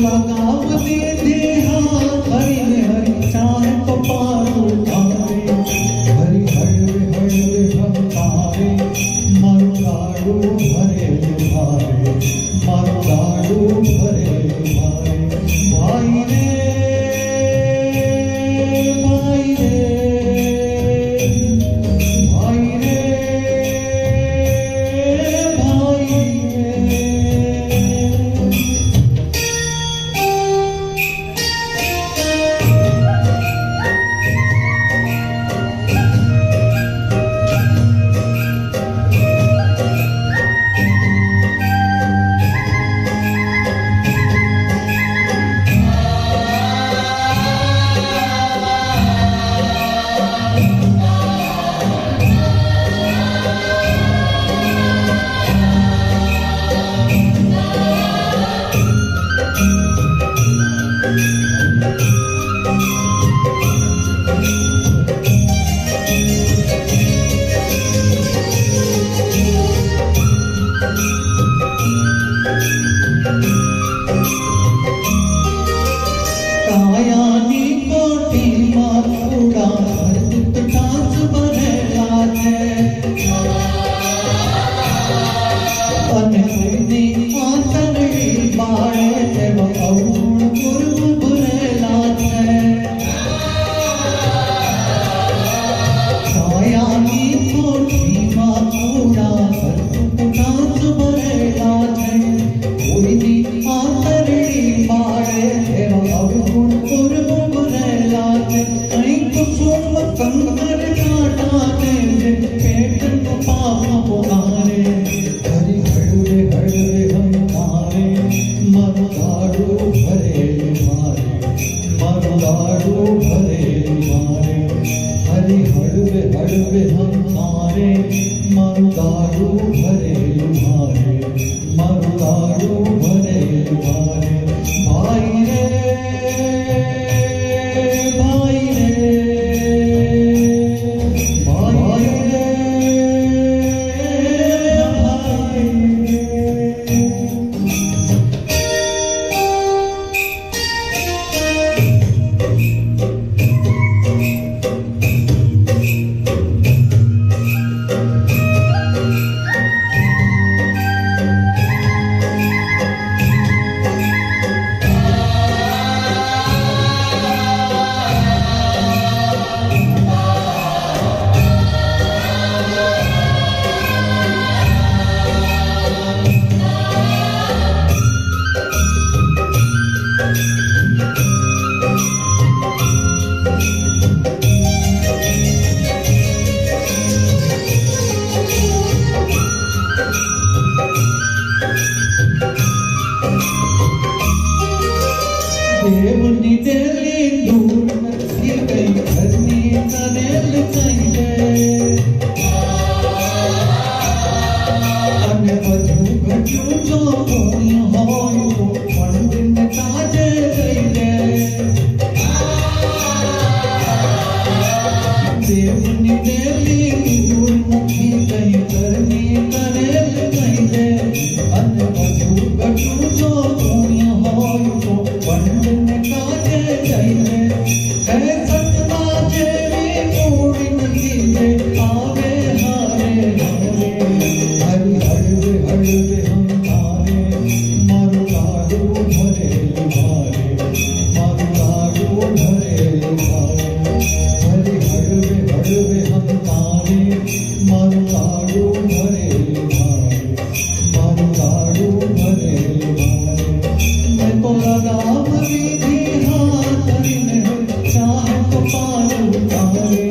लगाव दे दे हाथ हरि में हरि चाहे तो पार उठावे हरि हड़वे हम तारे मरुदाड़ू भरे भारे मरुदाड़ू भरे भारे भाई रे भाई रे भाई रे भाई रे कायानी कोठी माथुड़ा हरदुत डांस बनेला है अने कोईनी आतरड़ी बाळे देव अवगुण गुरु भरेला है कायानी कोठी माथुड़ा हरदुत डांस बनेला है कोईनी आतरड़ी बाळे देव अवगुण गुरु भरेला है कहीं कुसुम कंकर काटा दे पेट को पाप पुकारे हरि हड़वे हम तारे मरुदाड़ू भरे मारे मरुदाड़ू भरे मारे हरि हड़वे हम तारे मरुदाड़ू भरे मारे मरुदाड़ू भरे मारे भाई रे भाई रे भाई रे भाई रे देवनी देली दूर नथी गई घरनी करेल चाहिए अने बजू घटू जो कोई होयो पंडिन काजे गईले देवनी देली दूर नथी गई घरनी करेल चाहिए अने बजू घटू जो कोई होयो पंडिन काजे गईले है सतना जेवी मूड़ी नदीले आवे हारे हारे हरि हड़वे हम तारे मरुदाड़ू भरे भारे मरुदाड़ू भरे भारे हरि हड़वे हम तारे मरुदाड़ू भरे भारे मरुदाड़ू भरे भारे मैं तो लगाव विधि हाथ हरि में चाहे तो पार उतारे